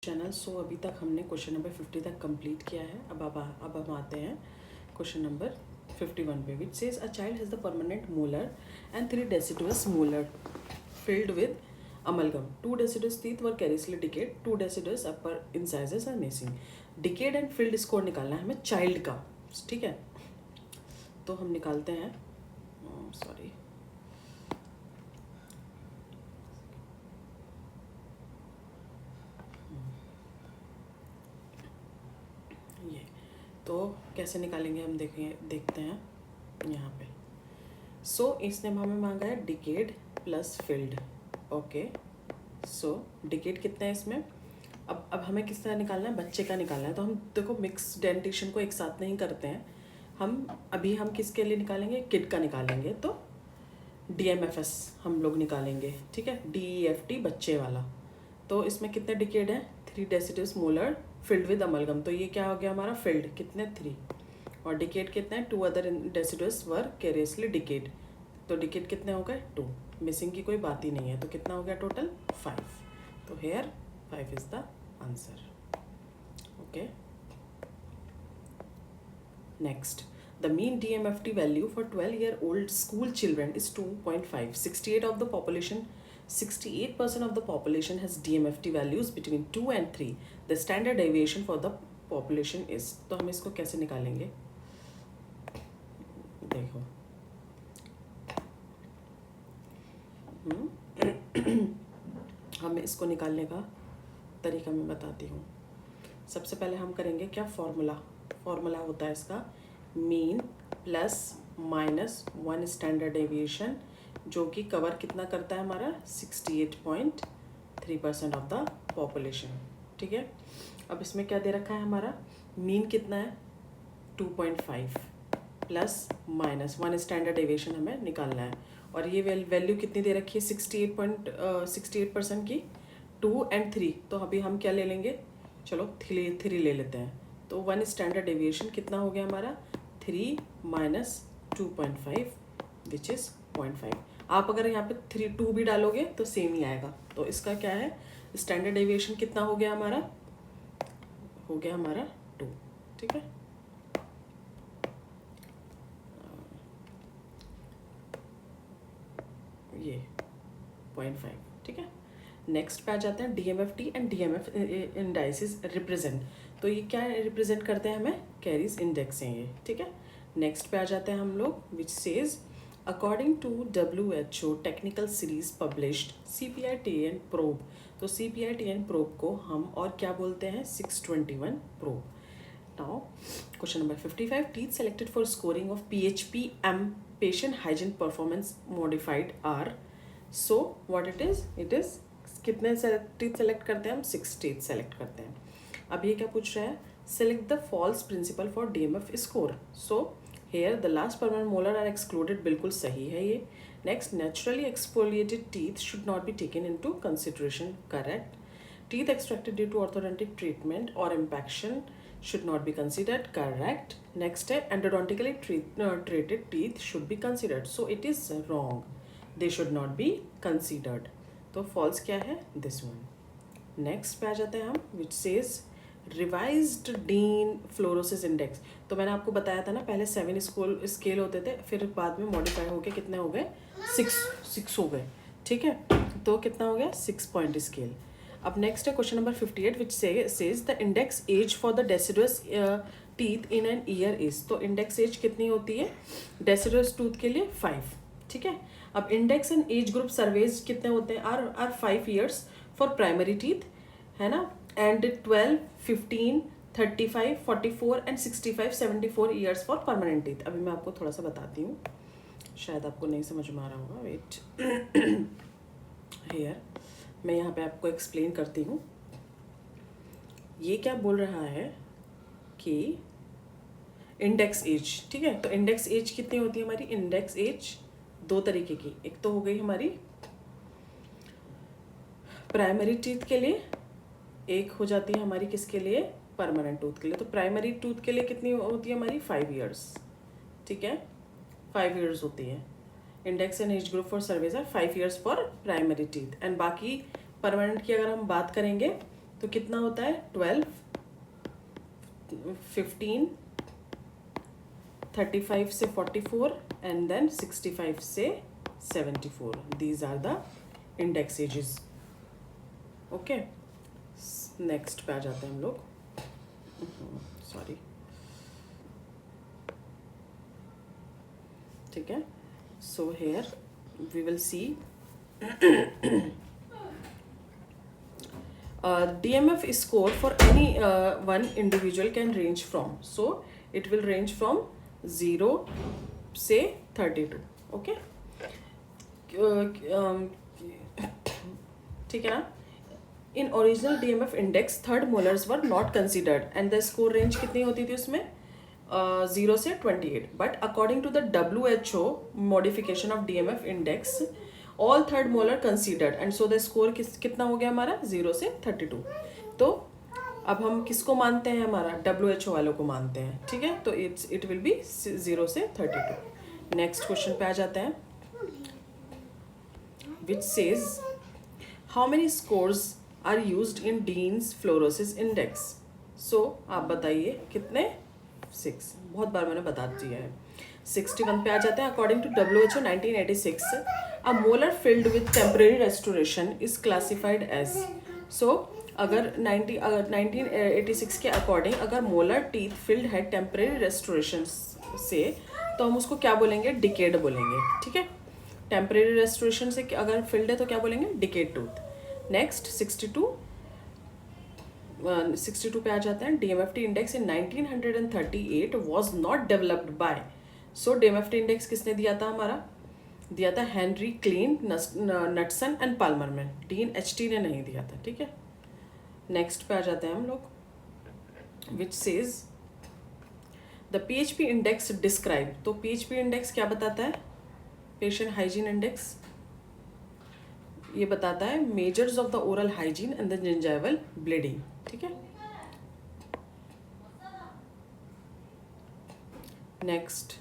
Channel. सो अभी तक हमने क्वेश्चन नंबर 50 तक कंप्लीट किया है। अब हम आते हैं क्वेश्चन नंबर 51 पे, which says a child has the permanent molar and 3 deciduous molar filled with amalgam. 2 deciduous teeth were carelessly decayed. 2 deciduous upper incisors are missing. Decayed and filled score निकालना है हमें चाइल्ड का, ठीक है। तो हम निकालते हैं, सॉरी, ये तो कैसे निकालेंगे हम देखते हैं यहाँ पे। सो इसने हमें मांगा है डिकेड प्लस फिल्ड। ओके, सो डिकेड कितना है इसमें। अब हमें किस तरह निकालना है, बच्चे का निकालना है। तो हम देखो मिक्स डेंटेशन को एक साथ नहीं करते हैं हम किसके लिए निकालेंगे, किड का निकालेंगे। तो DMFS हम लोग निकालेंगे, ठीक है, DEFT बच्चे वाला। तो इसमें कितने डिकेड है, 3 deciduous molar filled with amalgam. तो ये क्या हो गया हमारा, फिल्ड कितने 3, और डिकेड कितने हैं, 2 अदर deciduous वर केरियसली डिकेड। तो डिकेड कितने हो गए, 2, मिसिंग की कोई बात ही नहीं है। तो कितना हो गया टोटल, 5। तो here 5 is the answer. Okay, next, the mean DMFT value for 12-year-old school children is 2.5. 68% of the population has DMFT values between 2 and 3. The standard deviation for the population is, तो हम इसको कैसे निकालेंगे, देखो हमें इसको निकालने का तरीका मैं बताती हूँ। सबसे पहले हम करेंगे क्या, फॉर्मूला होता है इसका mean plus minus 1 standard deviation, जो कि कवर कितना करता है हमारा 68.3% ऑफ द पॉपुलेशन, ठीक है। अब इसमें क्या दे रखा है हमारा, मीन कितना है 2.5 प्लस माइनस 1 स्टैंडर्ड डेविएशन हमें निकालना है। और ये वैल्यू कितनी दे रखी है, 68% की, 2 and 3। तो अभी हम क्या ले लेंगे, चलो 3 ले लेते हैं। तो 1 स्टैंडर्ड डेविएशन कितना हो गया हमारा, 3 माइनस 2.5 विच इज़ 0.5। आप अगर यहाँ पे 2 भी डालोगे तो सेम ही आएगा। तो इसका क्या है, स्टैंडर्ड डेविएशन कितना हो गया हमारा, 2, ठीक है। ये 0.5, ठीक है। नेक्स्ट पे आ जाते हैं DMFT and DMF indices represent. तो ये क्या रिप्रेजेंट करते हैं, हमें कैरीज इंडेक्स हैं ये, ठीक है। नेक्स्ट पे आ जाते हैं हम लोग, which says according to WHO technical series published CPI-TN probe. तो CPI-TN प्रोब को हम और क्या बोलते हैं, 621 probe. Now question number 55, teeth selected for scoring of PHP-M patient hygiene performance modified are. So what it is कितने teeth select करते हैं हम, 6 टीथ सेलेक्ट करते हैं। अब ये क्या पूछ रहा है, select the false principle for DMF score. So here the last permanent molar are excluded, बिल्कुल सही है ये। Next, naturally exfoliated teeth should not be taken into consideration, correct. Teeth extracted due to orthodontic treatment और impaction should not be considered, correct. Next है, endodontically treated teeth should be considered, so it is wrong, they should not be considered। तो false क्या है, this one। next पे आ जाते हैं हम, which says revised Dean fluorosis index। तो मैंने आपको बताया था ना, पहले 7 स्केल होते थे, फिर बाद में मॉडिफाई होके कितने हो गए, 6 हो गए, ठीक है। तो कितना हो गया, 6 पॉइंट स्केल। अब नेक्स्ट है question number 58, which says the index age for the deciduous teeth in an year is. तो इंडेक्स एज कितनी होती है डेसिडुअस टूथ के लिए, 5, ठीक है। अब index and age group surveys कितने होते हैं, are 5 years for primary teeth, है ना, and 12, 15, 35, 44 and 65, 74 years for permanent teeth. अभी मैं आपको थोड़ा सा बताती हूँ, शायद आपको नहीं समझ में आ रहा होगा, वेट हेयर मैं यहाँ पे आपको एक्सप्लेन करती हूँ। ये क्या बोल रहा है कि इंडेक्स एज, ठीक है। तो इंडेक्स एज कितनी होती है हमारी, इंडेक्स एज 2 तरीके की, एक तो हो गई हमारी प्राइमरी टीथ के लिए, एक हो जाती है हमारी किसके लिए, परमानेंट टूथ के लिए। तो प्राइमरी टूथ के लिए कितनी होती है हमारी, 5 years, ठीक है, 5 years होती है। Index and age group for surveys are 5 years for primary teeth, and बाकी परमानेंट की अगर हम बात करेंगे तो कितना होता है 12, 15, 35 से 44 एंड देन 65 से 74. These are the index ages. Okay, next पे आ जाते हैं हम लोग. सॉरी, ठीक है. So here we will see DMF score for any one individual can range from. So it will range from 0 से 32. Okay. ठीक है ना. In original DMF index third molars were not considered and the score range कितनी होती थी उसमें 0 से 28. But according to the WHO modification of DMF index all third molar considered and so the score कितना हो गया हमारा 0 से 32. तो अब हम किसको मानते हैं, हमारा WHO वालों को मानते हैं. ठीक है, तो इट विल बी 0 से 32. नेक्स्ट क्वेश्चन पे आ जाते हैं, which says how many scores are used in Dean's fluorosis index. सो आप बताइए कितने. 6. बहुत बार मैंने बता दिया है. 61 पे आ जाते हैं. According to WHO 1986 a molar filled with temporary restoration is classified as. So अगर 1986 के अकॉर्डिंग अगर मोलर टीथ फिल्ड है टेम्परेरी रेस्टोरेशन से तो हम उसको क्या बोलेंगे, डिकेड बोलेंगे. ठीक है, टेम्परेरी रेस्टोरेशन से अगर फिल्ड है तो क्या बोलेंगे, डिकेड टूथ. नेक्स्ट 62 पे आ जाते हैं. DMFT index in 1938 was not developed by. So DMFT index किसने दिया था, हमारा दिया था Henry Klein, Knutson and Palmerman. Dean HT ने नहीं दिया था. ठीक है, नेक्स्ट पे आ जाते हैं हम लोग, which says the PHP index describe. तो PHP इंडेक्स क्या बताता है, पेशेंट हाइजीन इंडेक्स. ये बताता है measures of the oral hygiene and the gingival bleeding. ठीक है, नेक्स्ट